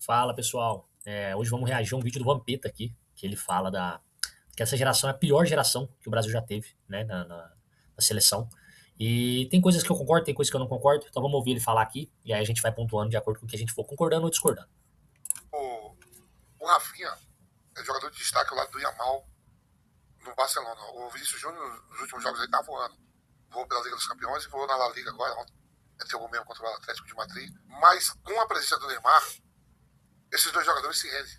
Fala pessoal, hoje vamos reagir a um vídeo do Vampeta aqui, que ele fala que essa geração é a pior geração que o Brasil já teve, né, na seleção. E tem coisas que eu concordo, tem coisas que eu não concordo, então vamos ouvir ele falar aqui, e aí a gente vai pontuando de acordo com o que a gente for concordando ou discordando. O Rafinha é jogador de destaque ao lado do Yamal no Barcelona. O Vinícius Júnior, nos últimos jogos, ele tá voando. Voou pela Liga dos Campeões e voou na La Liga agora. Ele jogou mesmo contra o Atlético de Madrid. Mas com a presença do Neymar, esses dois jogadores se rendem.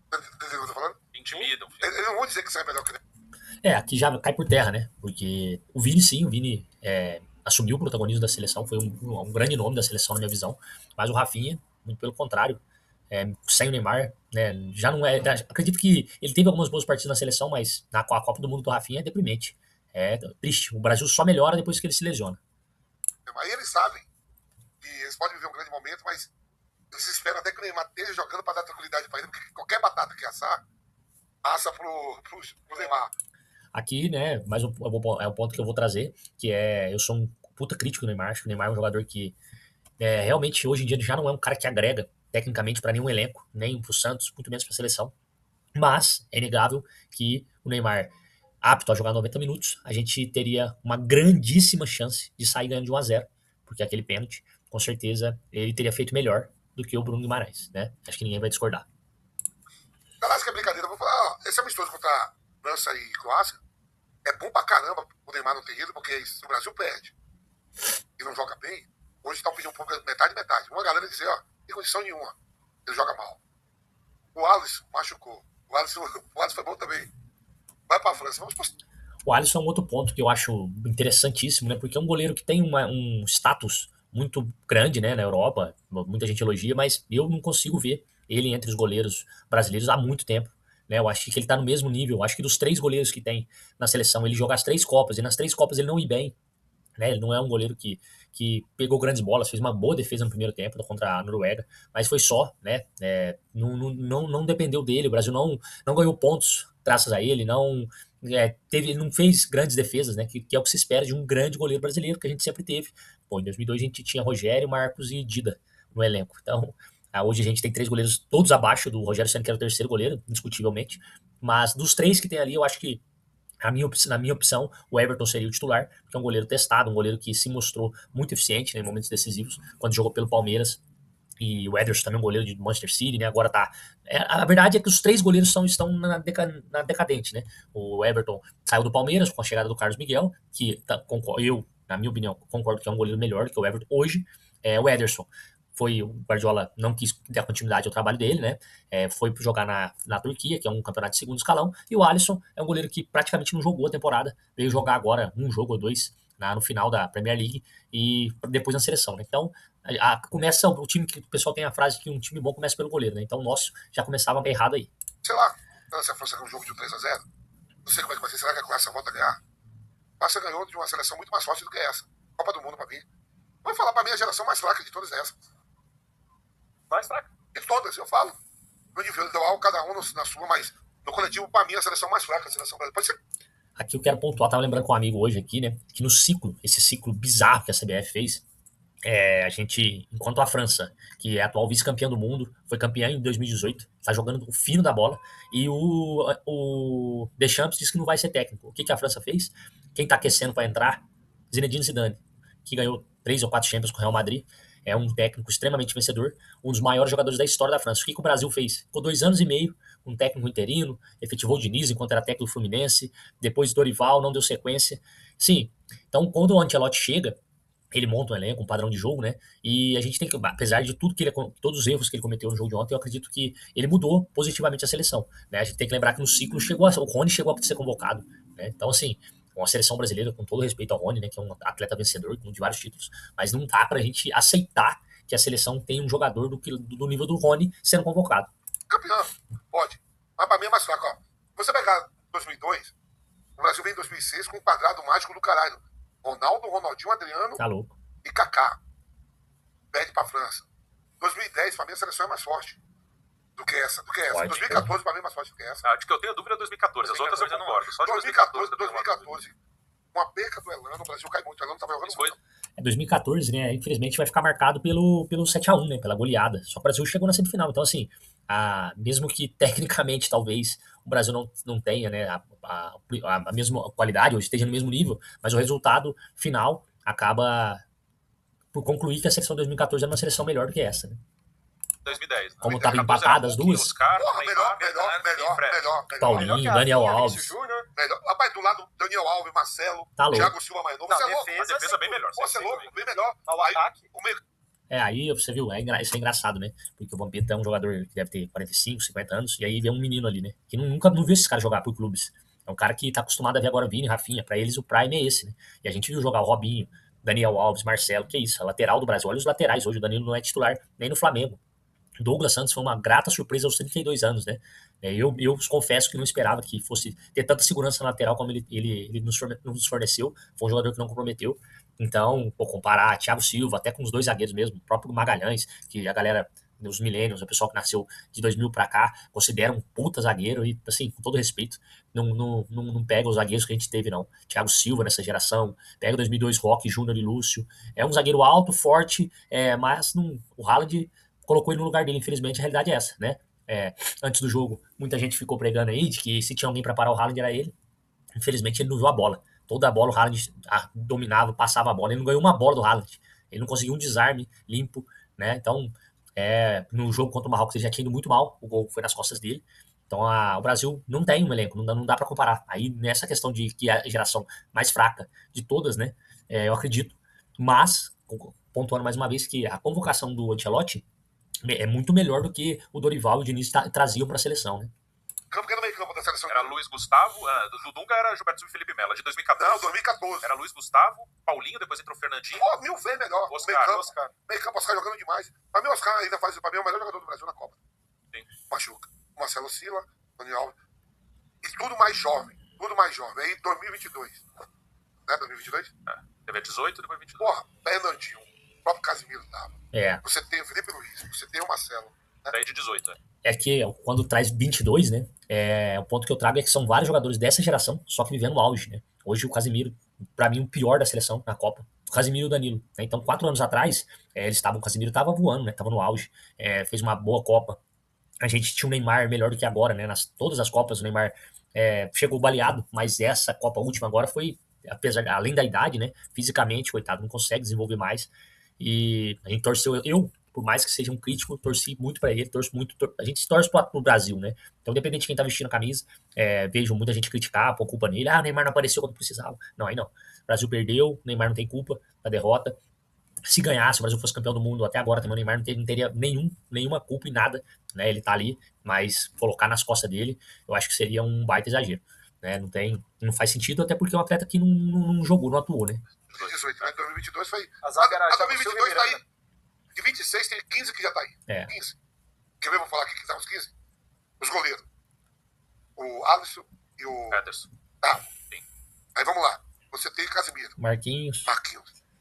Entendeu o que eu tô falando? Intimidam. Eles não vão dizer que você é melhor que ele. Aqui já cai por terra, né, porque o Vini sim, o Vini assumiu o protagonismo da seleção, foi um grande nome da seleção na minha visão, mas o Rafinha, muito pelo contrário, sem o Neymar, né, já não é. Acredito que ele teve algumas boas partidas na seleção, mas a Copa do Mundo do Rafinha é deprimente. É triste. O Brasil só melhora depois que ele se lesiona. Aí eles sabem que eles podem viver um grande momento, mas eles esperam até que o Neymar esteja jogando para dar tranquilidade para ele, porque qualquer batata que assar, assa pro Neymar. Aqui, né, mais é o ponto que eu vou trazer, que eu sou um puta crítico do Neymar. Acho que o Neymar é um jogador que realmente hoje em dia já não é um cara que agrega tecnicamente para nenhum elenco, nem pro Santos, muito menos pra seleção. Mas é inegável que o Neymar, apto a jogar 90 minutos, a gente teria uma grandíssima chance de sair ganhando de 1-0, porque aquele pênalti, com certeza, ele teria feito melhor do que o Bruno Guimarães, né? Acho que ninguém vai discordar. Parece que é brincadeira. Eu vou falar, esse amistoso contra França e Croácia é bom pra caramba o Neymar não ter ido, porque se o Brasil perde e não joga bem, hoje estão pedindo um pouco metade. Uma galera dizer, ó, em condição nenhuma, ele joga mal. O Alisson machucou. O Alisson foi bom também. Vai pra França, vamos pro... O Alisson é um outro ponto que eu acho interessantíssimo, né? Porque é um goleiro que tem um status muito grande, né, na Europa. Muita gente elogia, mas eu não consigo ver ele entre os goleiros brasileiros há muito tempo. Né? Eu acho que ele tá no mesmo nível. Eu acho que dos 3 goleiros que tem na seleção, ele joga as 3 Copas, e nas 3 Copas ele não ir bem. Né? Ele não é um goleiro que pegou grandes bolas, fez uma boa defesa no primeiro tempo contra a Noruega, mas foi só, né? Não dependeu dele. O Brasil não ganhou pontos graças a ele, ele não fez grandes defesas, né? Que é o que se espera de um grande goleiro brasileiro que a gente sempre teve. Pô, em 2002 a gente tinha Rogério, Marcos e Dida no elenco. Então, hoje a gente tem 3 goleiros todos abaixo do Rogério, sendo que era o terceiro goleiro, indiscutivelmente. Mas dos 3 que tem ali, eu acho que na minha opção, o Everton seria o titular, porque é um goleiro testado, um goleiro que se mostrou muito eficiente, né, em momentos decisivos, quando jogou pelo Palmeiras. E o Ederson também é um goleiro de Manchester City, né? Agora tá. A verdade é que os 3 goleiros estão na decadente, né? O Everton saiu do Palmeiras com a chegada do Carlos Miguel, que eu, na minha opinião, concordo que é um goleiro melhor do que o Everton hoje. O Ederson o Guardiola não quis dar continuidade ao trabalho dele, né? Foi jogar na Turquia, que é um campeonato de segundo escalão, e o Alisson é um goleiro que praticamente não jogou a temporada, veio jogar agora um jogo ou dois no final da Premier League e depois na seleção, né? Então, começa o time que o pessoal tem a frase que um time bom começa pelo goleiro, né? Então o nosso já começava errado aí. Sei lá, se a França ganhou um jogo de 3-0, não sei como é que vai ser. Será que a Croácia volta a ganhar? A Croácia ganhou de uma seleção muito mais forte do que essa. Copa do Mundo pra mim. Vai falar pra mim a geração mais fraca de todas essas. Mais fraca? De todas, eu falo. No individual, cada um na sua, mas no coletivo, pra mim, a seleção mais fraca, a seleção brasileira. Pode ser. Aqui eu quero pontuar, tava lembrando com um amigo hoje aqui, né? Que no esse ciclo bizarro que a CBF fez, a gente, enquanto a França, que é a atual vice-campeã do mundo, foi campeã em 2018, tá jogando o fino da bola, e o Deschamps disse que não vai ser técnico. O que a França fez? Quem tá aquecendo para entrar? Zinedine Zidane, que ganhou 3 ou 4 Champions com o Real Madrid, é um técnico extremamente vencedor, um dos maiores jogadores da história da França. O que o Brasil fez? Ficou 2 anos e meio, um técnico interino, efetivou o Diniz enquanto era técnico do Fluminense, depois Dorival, não deu sequência. Sim, então quando o Ancelotti chega, ele monta um elenco, um padrão de jogo, né? E a gente tem que, apesar de tudo todos os erros que ele cometeu no jogo de ontem, eu acredito que ele mudou positivamente a seleção, né? A gente tem que lembrar que no ciclo o Rony chegou a ser convocado, né? Então, assim, uma seleção brasileira, com todo respeito ao Rony, né? Que é um atleta vencedor, de vários títulos, mas não dá pra gente aceitar que a seleção tem um jogador do nível do Rony sendo convocado. Campeão, pode. Mas pra mim é mais fraco, ó. Você pegar 2002, o Brasil vem em 2006 com um quadrado mágico do caralho. Ronaldo, Ronaldinho, Adriano Tá louco. e Kaká. Perde pra França. 2010, pra mim, a seleção é mais forte do que essa. Pode, 2014, pra mim, é mais forte do que essa. De que eu tenho dúvida é 2014. As outras eu concordo. Só de 2014, 2014. com a perca do Elano, o Brasil cai muito. O Elano tava jogando Isso foi. muito. 2014, né? Infelizmente vai ficar marcado pelo 7-1, né? Pela goleada. Só que o Brasil chegou na semifinal. Então, assim, mesmo que tecnicamente talvez o Brasil não tenha, né, a mesma qualidade, ou esteja no mesmo nível, mas o resultado final acaba por concluir que a seleção de 2014 era uma seleção melhor do que essa, né? 2010. Como 2010. estavam 14 era empatadas as Hulk, duas, Oscar, Porra, Neymar, Bernardo e Fred. melhor. Paulinho, Melhor que Daniel Rafinha, Alves, Vinícius Júnior. Melhor. Rapaz, do lado, Daniel Alves, Marcelo, tá louco. Thiago Silva mais novo. Não, Você é louco? A defesa bem melhor. Pô, você é louco, bem melhor. Ao Aí, ataque. o meio- Aí você viu, isso é engraçado, né? Porque o Vampeta é um jogador que deve ter 45, 50 anos, e aí vê um menino ali, né? Que nunca não viu esse cara jogar por clubes. É um cara que tá acostumado a ver agora Vini, Rafinha, pra eles o prime é esse, né? E a gente viu jogar o Robinho, Daniel Alves, Marcelo, que é isso, a lateral do Brasil. Olha os laterais hoje, o Danilo não é titular nem no Flamengo. Douglas Santos foi uma grata surpresa aos 32 anos, né? Eu confesso que não esperava que fosse ter tanta segurança na lateral como ele nos forneceu. Foi um jogador que não comprometeu. Então, pô, comparar Thiago Silva até com os dois zagueiros mesmo, o próprio Magalhães, que a galera, os millennials, o pessoal que nasceu de 2000 pra cá, considera um puta zagueiro e, assim, com todo respeito, não pega os zagueiros que a gente teve, não. Thiago Silva nessa geração, pega 2002 Roque, Júnior e Lúcio. É um zagueiro alto, forte, mas o Haaland colocou ele no lugar dele, infelizmente a realidade é essa, né? Antes do jogo, muita gente ficou pregando aí de que se tinha alguém para parar o Haaland era ele. Infelizmente ele não viu a bola. Toda a bola o Haaland dominava, passava a bola. Ele não ganhou uma bola do Haaland. Ele não conseguiu um desarme limpo, né? Então, no jogo contra o Marrocos ele já tinha ido muito mal. O gol foi nas costas dele. Então o Brasil não tem um elenco, não dá para comparar. Aí nessa questão de que é a geração mais fraca de todas, né? Eu acredito. Mas, pontuando mais uma vez que a convocação do Ancelotti é muito melhor do que o Dorival e o Diniz traziam para a seleção, né? Campo que era no meio campo da seleção. Era Luiz Gustavo, do Dunga era Gilberto Silva e Felipe Melo. De 2014. Não, 2014. Era Luiz Gustavo, Paulinho, depois entrou Fernandinho. Pô, 1000 vezes melhor. Oscar. Meio campo, Oscar jogando demais. Pra mim, o Oscar ainda faz, pra mim, é o melhor jogador do Brasil na Copa. Sim. Machuca. Marcelo Sila, Daniel Alves. E tudo mais jovem. Aí 2022. Né, 2022? Teve 18 e depois 22. Porra, Fernandinho. O próprio Casimiro tava. É. Você tem o Felipe Luiz. Você tem o Marcelo. Daí de 18, É que quando traz 22, né? O ponto que eu trago é que são vários jogadores dessa geração, só que vivendo no auge, né? Hoje o Casimiro, pra mim, o pior da seleção na Copa. O Casimiro e o Danilo. Né? Então, 4 anos atrás, o Casimiro tava voando, né? Tava no auge. Fez uma boa Copa. A gente tinha o Neymar melhor do que agora, né? Todas as Copas o Neymar chegou baleado, mas essa Copa última agora foi, além da idade, né? Fisicamente, coitado, não consegue desenvolver mais. E a gente torceu, por mais que seja um crítico, torci muito pra ele, a gente torce pro Brasil, né? Então, independente de quem tá vestindo a camisa, vejo muita gente criticar, pôr culpa nele, o Neymar não apareceu quando precisava. Não, aí não. O Brasil perdeu, o Neymar não tem culpa da derrota. Se ganhasse, o Brasil fosse campeão do mundo até agora também, o Neymar não teria nenhuma culpa em nada, né? Ele tá ali, mas colocar nas costas dele, eu acho que seria um baita exagero, né? Não faz sentido, até porque é um atleta que não jogou, não atuou, né? 2018, né? 2022 foi. A zaga era A Thiago 2022 Silva tá e aí. De 26 tem 15 que já tá aí. 15. Quer ver? Vou falar aqui que tá os 15. Os goleiros. O Alisson e o. Ederson. Tá. Sim. Aí vamos lá. Você tem Casimiro. Marquinhos,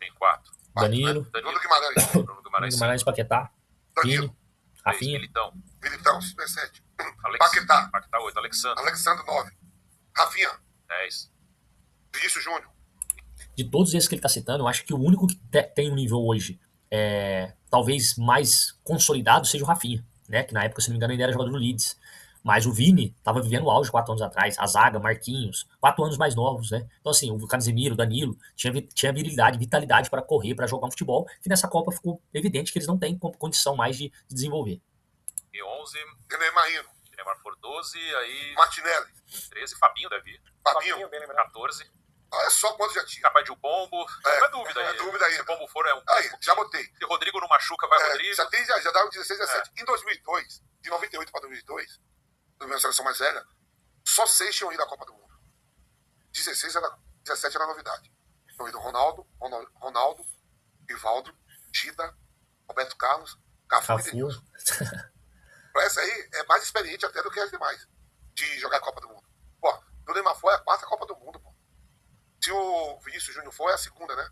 Tem 4. Danilo, Né? Bruno Guimarães. Bruno Guimarães. Guimarães, Paquetá, Danilo. Vini, Rafinha. Militão. Militão, Super 7. Paquetá. Paquetá. 8. Alexandre. Alexandre 9. Rafinha. 10. Vinícius Júnior. De todos esses que ele tá citando, eu acho que o único que tem um nível hoje talvez mais consolidado seja o Rafinha, né? Que na época, se não me engano, ele era jogador do Leeds. Mas o Vini tava vivendo o auge 4 anos atrás, a zaga, Marquinhos, 4 anos mais novos, né? Então, assim, o Casemiro, o Danilo, tinha vitalidade para correr, para jogar um futebol, que nessa Copa ficou evidente que eles não têm condição mais de desenvolver. E 11. René Marino. Neymar for 12. Aí. Martinelli. 13. Fabinho, Davi. Fabinho. bem lembrado. 14. Olha só quantos já tinha. Capaz de o Pombo. Não é dúvida aí. É dúvida ainda. Se o Pombo for, é um. Aí, já botei. Se o Rodrigo não machuca, vai Rodrigo. Já dá um 16, 17. Em 2002, de 98 para 2002, na minha seleção mais velha, só 6 tinham ido à Copa do Mundo. 17 era novidade. Tinham ido Ronaldo, Rivaldo, Gida, Roberto Carlos, Cafu e Denilson. Pra essa aí, é mais experiente até do que as demais de jogar a Copa do Mundo. Pô, o Neymar foi a 4ª Copa do Mundo, pô. Se o Vinícius Júnior for, é a 2ª, né?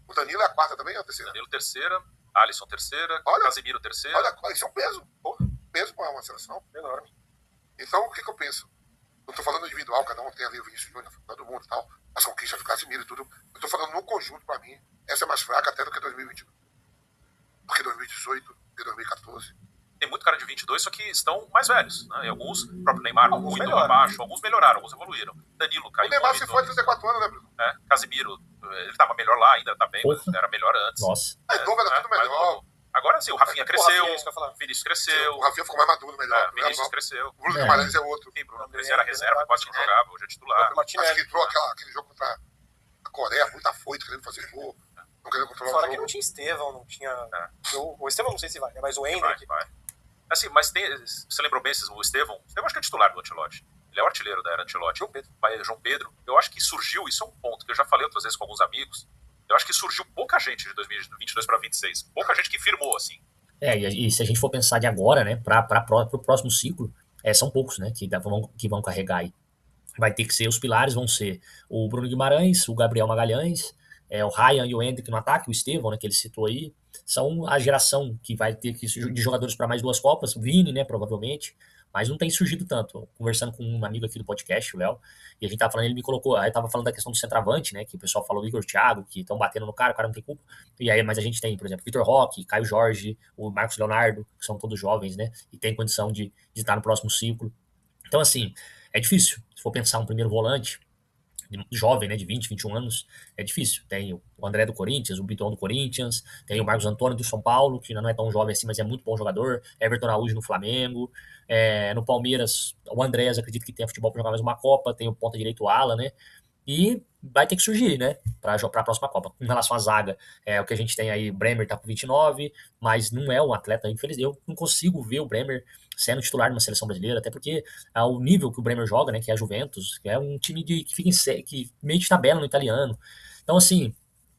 O Danilo é a 4ª também ou a 3ª? Danilo 3ª, Alisson 3ª, Casemiro 3ª. Olha, isso é um peso. Pô, peso para uma seleção enorme. Então, o que eu penso? Não tô falando individual, cada um tem ali o Vinícius Júnior, todo mundo e tal, as conquistas do Casemiro e tudo. Eu tô falando no conjunto, para mim, essa é mais fraca até do que 2022. Porque 2018 e 2014. Tem muito cara de 22, só que estão mais velhos, né? E alguns, o próprio Neymar, Alguns muito melhoram. abaixo, alguns melhoraram, alguns evoluíram. Danilo caiu O Neymar muito, se foi a 34 anos, né, Bruno? né? Casimiro, ele tava melhor lá ainda, tá bem, mas Porra. era melhor antes. Nossa. É novo, era tudo mais melhor. novo. Agora sim, o Rafinha O cresceu, Rafinha, isso que eu ia falar. o Vinícius cresceu, O Rafinha ficou mais maduro, melhor. Vinícius cresceu. O Bruno É. Guimarães é outro. Sim, Bruno Cresceu era reserva, quase não jogava, hoje é titular. O Acho que Martinelli. entrou aquele jogo contra a Coreia, muito afoito, querendo fazer gol. Não querendo controlar Fora o que jogo. não tinha Estevão, não tinha... O Estevão não sei se vai, mas o Vai, Hendrick... vai. Assim, mas você lembrou bem o Estevão? O Estevão acho que é titular do Ancelotti. Ele é o artilheiro da era Ancelotti. João Pedro. Eu acho que surgiu, isso é um ponto que eu já falei outras vezes com alguns amigos, eu acho que surgiu pouca gente de 2022 para 2026. Pouca gente que firmou, assim. E se a gente for pensar de agora, né, pro próximo ciclo, são poucos, né, que vão carregar aí. Vai ter que ser, os pilares vão ser o Bruno Guimarães, o Gabriel Magalhães, o Ryan e o Hendrick no ataque, o Estevão, né, que ele citou aí, são a geração que vai ter que de jogadores para mais 2 Copas, o Vini, né, provavelmente, mas não tem surgido tanto. Conversando com um amigo aqui do podcast, o Léo, e a gente tava falando, ele me colocou, aí tava falando da questão do centroavante, né, que o pessoal falou do Igor Thiago, que estão batendo no cara, o cara não tem culpa, e aí, mas a gente tem, por exemplo, Vitor Roque, Caio Jorge, o Marcos Leonardo, que são todos jovens, né, e tem condição de estar no próximo ciclo. Então, assim, é difícil. Se for pensar um primeiro volante, jovem, né, de 20, 21 anos, é difícil. Tem o André do Corinthians, o Bitton do Corinthians, tem o Marcos Antônio do São Paulo, que ainda não é tão jovem assim, mas é muito bom jogador, Everton Araújo no Flamengo, no Palmeiras, o Andrés, acredito que tem futebol para jogar mais uma Copa, tem o ponta direito Ala, né, e vai ter que surgir, né, para a próxima Copa. Com relação à zaga, o que a gente tem aí, o Bremer tá com 29, mas não é um atleta infeliz. Eu não consigo ver o Bremer sendo titular de uma seleção brasileira, até porque o nível que o Bremer joga, né, que é a Juventus, que é um time que fica que meio de tabela no italiano. Então, assim,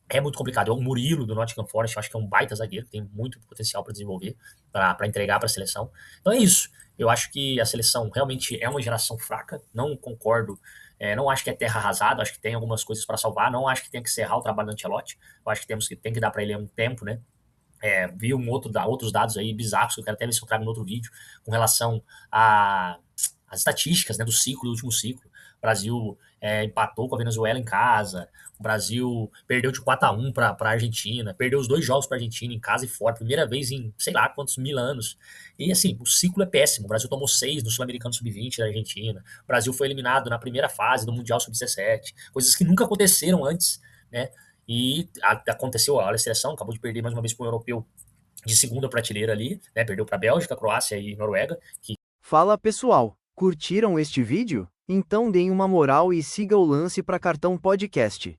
é muito complicado. O Murilo do Nottingham Forest, eu acho que é um baita zagueiro, que tem muito potencial para desenvolver, para entregar para a seleção. Então é isso. Eu acho que a seleção realmente é uma geração fraca, não concordo. Não acho que é terra arrasada, acho que tem algumas coisas para salvar, não acho que tem que encerrar o trabalho do Ancelotti, eu acho que tem que dar para ele um tempo, né? Vi outros dados aí bizarros, que eu quero até ver se eu trago no outro vídeo, com relação às estatísticas, né, do último ciclo. O Brasil empatou com a Venezuela em casa, o Brasil perdeu de 4-1 para a Argentina, perdeu os 2 jogos para a Argentina em casa e fora, primeira vez em sei lá quantos mil anos. E assim, o ciclo é péssimo. O Brasil tomou 6 no Sul-Americano Sub-20 da Argentina, o Brasil foi eliminado na primeira fase do Mundial Sub-17, coisas que nunca aconteceram antes, né? E aconteceu, olha, a seleção acabou de perder mais uma vez para um europeu de segunda prateleira ali, né? Perdeu para Bélgica, Croácia e Noruega. Fala pessoal, curtiram este vídeo? Então deem uma moral e siga o Lance pra Cartão Podcast.